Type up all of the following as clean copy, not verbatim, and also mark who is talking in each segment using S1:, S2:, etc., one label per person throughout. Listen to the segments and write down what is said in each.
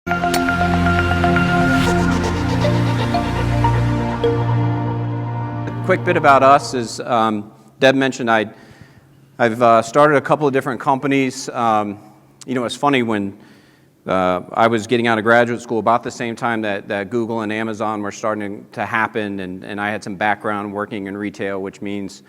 S1: Quick bit about us is, Deb mentioned I've started a couple of different companies. It's funny when I was getting out of graduate school about the same time that Google and Amazon were starting to happen, and I had some background working in retail, which means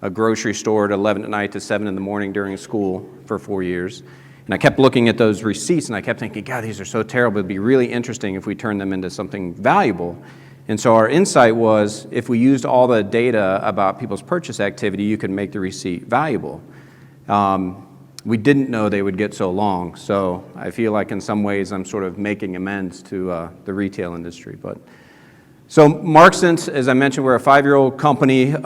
S1: a grocery store at 11 at night to 7 in the morning during school for 4 years. And I kept looking at those receipts, and I kept thinking, God, these are so terrible. It'd be really interesting if we turned them into something valuable. And so our insight was, if we used all the data about people's purchase activity, you could make the receipt valuable. We didn't know they would get so long, so I feel like in some ways I'm sort of making amends to the retail industry. So MarkSense, as I mentioned, we're a 5-year-old company.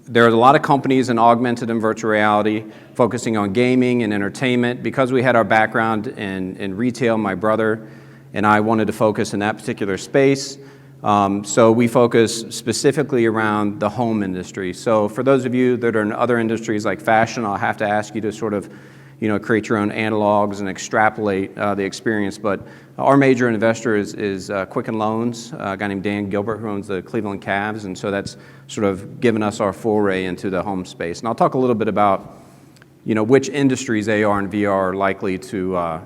S1: There are a lot of companies in augmented and virtual reality focusing on gaming and entertainment. Because we had our background in retail, my brother and I wanted to focus in that particular space. So we focus specifically around the home industry. So for those of you that are in other industries like fashion, I'll have to ask you to sort of, create your own analogs and extrapolate the experience. But our major investor is Quicken Loans, a guy named Dan Gilbert who owns the Cleveland Cavs, and so that's sort of given us our foray into the home space. And I'll talk a little bit about, which industries AR and VR are likely to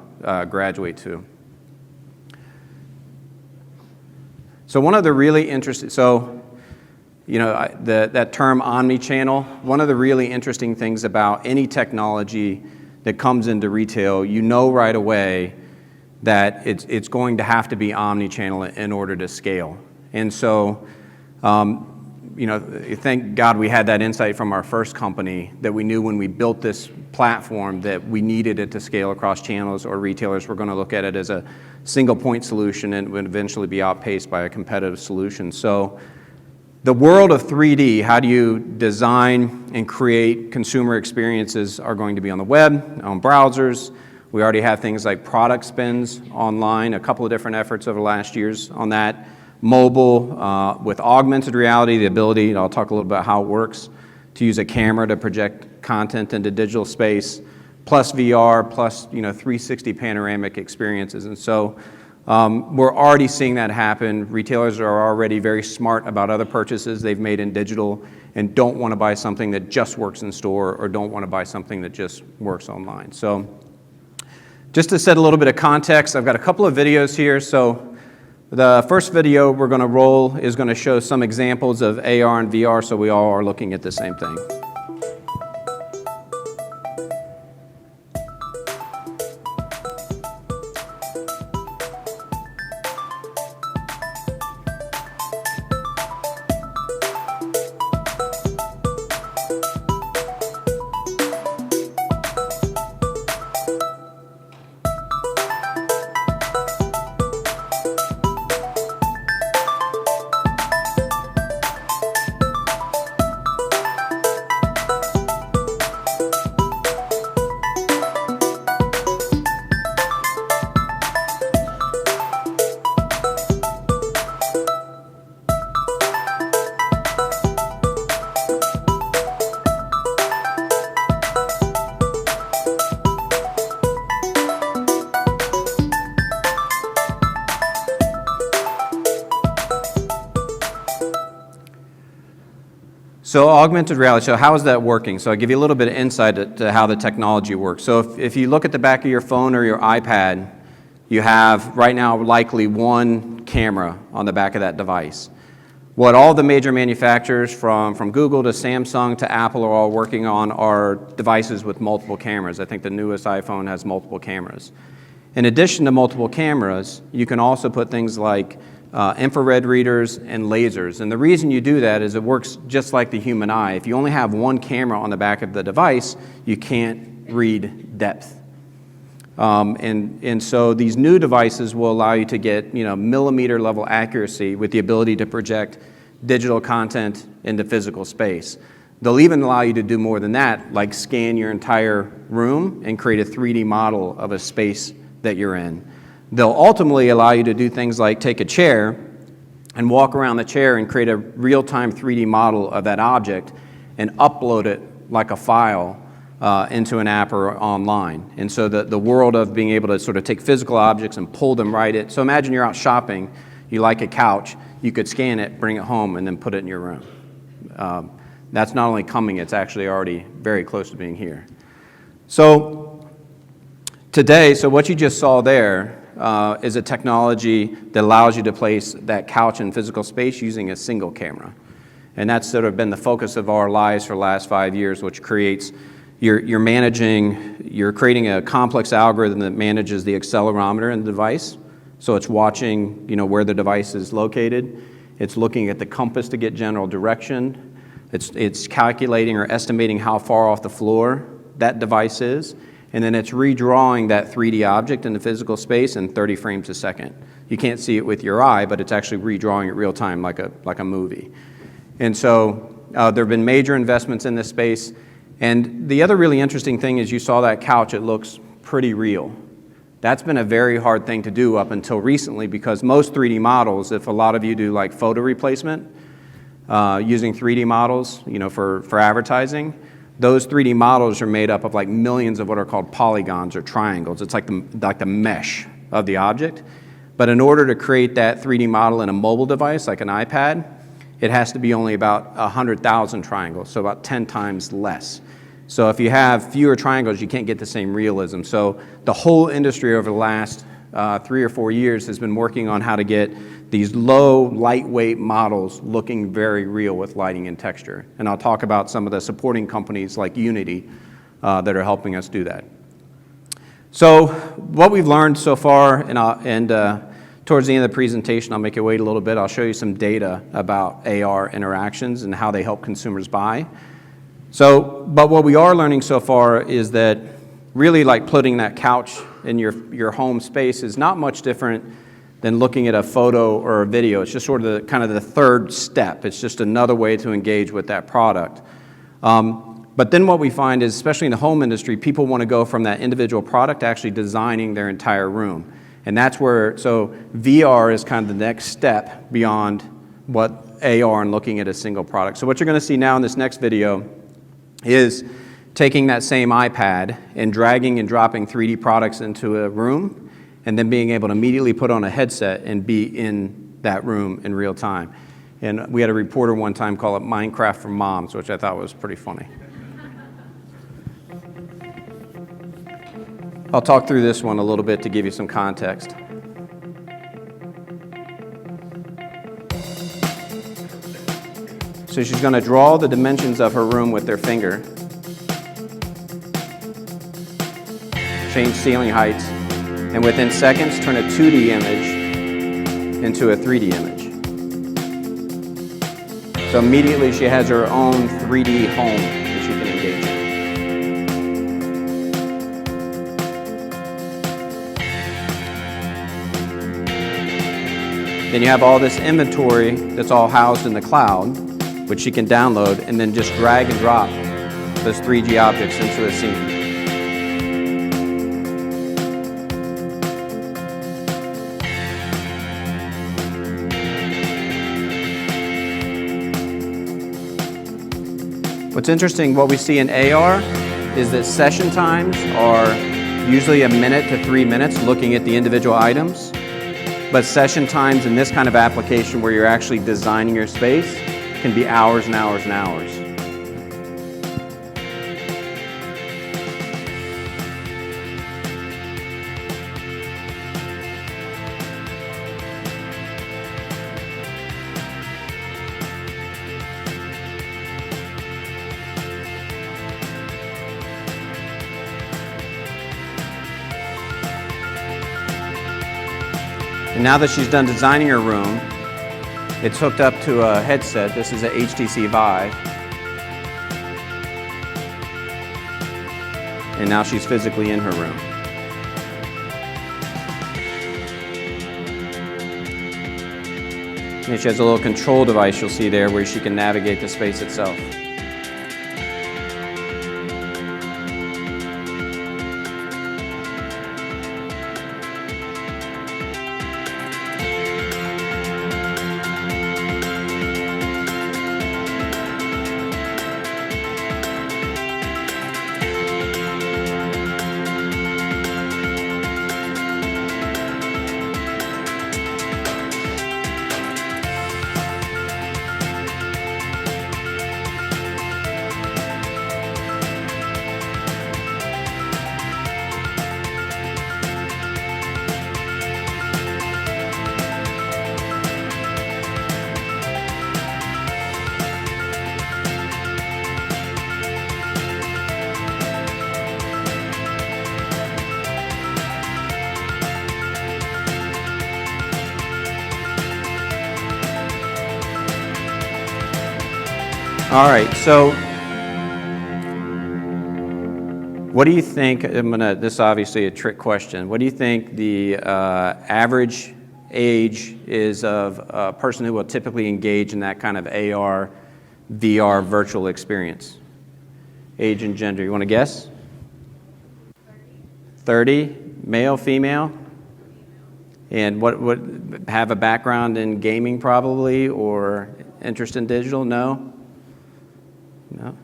S1: graduate to. So one of the really interesting, that term omni-channel, one of the really interesting things about any technology that comes into retail, right away that it's going to have to be omni-channel in order to scale. And so, thank God we had that insight from our first company, that we knew when we built this platform that we needed it to scale across channels, or retailers were going to look at it as a single point solution and would eventually be outpaced by a competitive solution. So the world of 3D, how do you design and create consumer experiences, are going to be on the web, on browsers. We already have things like product spins online, a couple of different efforts over the last years on that. Mobile, with augmented reality, the ability, and I'll talk a little about how it works, to use a camera to project content into digital space, plus VR, plus 360 panoramic experiences. And so we're already seeing that happen. Retailers are already very smart about other purchases they've made in digital and don't want to buy something that just works in store, or don't want to buy something that just works online. So just to set a little bit of context, I've got a couple of videos here. So the first video we're going to roll is going to show some examples of AR and VR, so we all are looking at the same thing. So augmented reality, so how is that working? So I'll give you a little bit of insight to how the technology works. So if you look at the back of your phone or your iPad, you have right now likely one camera on the back of that device. What all the major manufacturers from Google to Samsung to Apple are all working on are devices with multiple cameras. I think the newest iPhone has multiple cameras. In addition to multiple cameras, you can also put things like infrared readers and lasers. And the reason you do that is it works just like the human eye. If you only have one camera on the back of the device, you can't read depth. And so these new devices will allow you to get millimeter level accuracy with the ability to project digital content into physical space. They'll even allow you to do more than that, like scan your entire room and create a 3D model of a space that you're in. They'll ultimately allow you to do things like take a chair and walk around the chair and create a real-time 3D model of that object and upload it like a file into an app or online. And so the world of being able to sort of take physical objects and pull them right in. So imagine you're out shopping, you like a couch, you could scan it, bring it home, and then put it in your room. That's not only coming, it's actually already very close to being here. So today, so what you just saw there is a technology that allows you to place that couch in physical space using a single camera. And that's sort of been the focus of our lives for the last 5 years, which creates, you're creating a complex algorithm that manages the accelerometer in the device. So it's watching, where the device is located. It's looking at the compass to get general direction. It's calculating or estimating how far off the floor that device is. And then it's redrawing that 3D object in the physical space in 30 frames a second. You can't see it with your eye, but it's actually redrawing it real time like a movie. And so there have been major investments in this space. And the other really interesting thing is you saw that couch, it looks pretty real. That's been a very hard thing to do up until recently because most 3D models, if a lot of you do like photo replacement using 3D models, for advertising, those 3D models are made up of like millions of what are called polygons or triangles. It's like the mesh of the object. But in order to create that 3D model in a mobile device like an iPad, it has to be only about 100,000 triangles, so about 10 times less. So if you have fewer triangles, you can't get the same realism. So the whole industry over the last 3 or 4 years has been working on how to get these low, lightweight models looking very real with lighting and texture. And I'll talk about some of the supporting companies like Unity that are helping us do that. So what we've learned so far, and towards the end of the presentation, I'll make you wait a little bit. I'll show you some data about AR interactions and how they help consumers buy. But what we are learning so far is that really like putting that couch in your home space is not much different than looking at a photo or a video. It's just sort of the third step. It's just another way to engage with that product. But then what we find is, especially in the home industry, people want to go from that individual product to actually designing their entire room. And that's where, so VR is kind of the next step beyond what AR and looking at a single product. So what you're going to see now in this next video is taking that same iPad and dragging and dropping 3D products into a room and then being able to immediately put on a headset and be in that room in real time. And we had a reporter one time call it Minecraft for moms, which I thought was pretty funny. I'll talk through this one a little bit to give you some context. So she's going to draw the dimensions of her room with their finger, change ceiling heights, and within seconds turn a 2D image into a 3D image. So immediately she has her own 3D home that she can engage in. Then you have all this inventory that's all housed in the cloud, which she can download and then just drag and drop those 3D objects into a scene. What's interesting, what we see in AR is that session times are usually 1 minute to 3 minutes looking at the individual items. But session times in this kind of application where you're actually designing your space can be hours and hours and hours. And now that she's done designing her room, it's hooked up to a headset. This is a Htc Vive. And now she's physically in her room. And she has a little control device you'll see there where she can navigate the space itself. All right, so what do you think, this is obviously a trick question, what do you think the average age is of a person who will typically engage in that kind of AR, VR virtual experience? Age and gender, you want to guess? 30, male, female? And what would have a background in gaming probably, or interest in digital? No? No?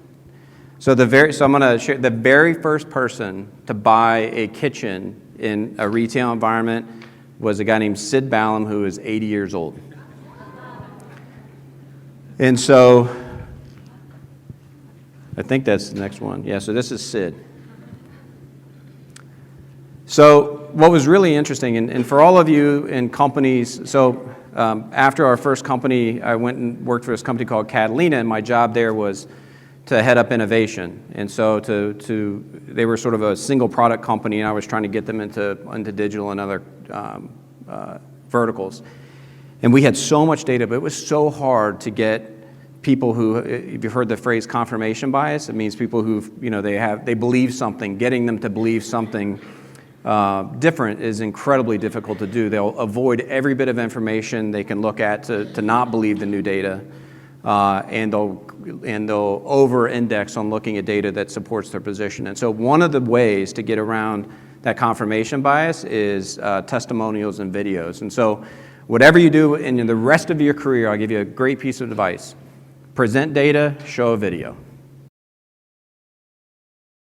S1: So I'm going to share the very first person to buy a kitchen in a retail environment was a guy named Sid Ballum, who is 80 years old. And so I think that's the next one. Yeah, so this is Sid. So what was really interesting, and for all of you in companies, so after our first company, I went and worked for this company called Catalina, and my job there was to head up innovation. And so they were sort of a single product company, and I was trying to get them into digital and other verticals. And we had so much data, but it was so hard to get people who, if you've heard the phrase confirmation bias, it means people who, they believe something. Getting them to believe something different is incredibly difficult to do. They'll avoid every bit of information they can look at to not believe the new data, and they'll over-index on looking at data that supports their position. And so one of the ways to get around that confirmation bias is testimonials and videos. And so whatever you do in the rest of your career, I'll give you a great piece of advice. Present data, show a video.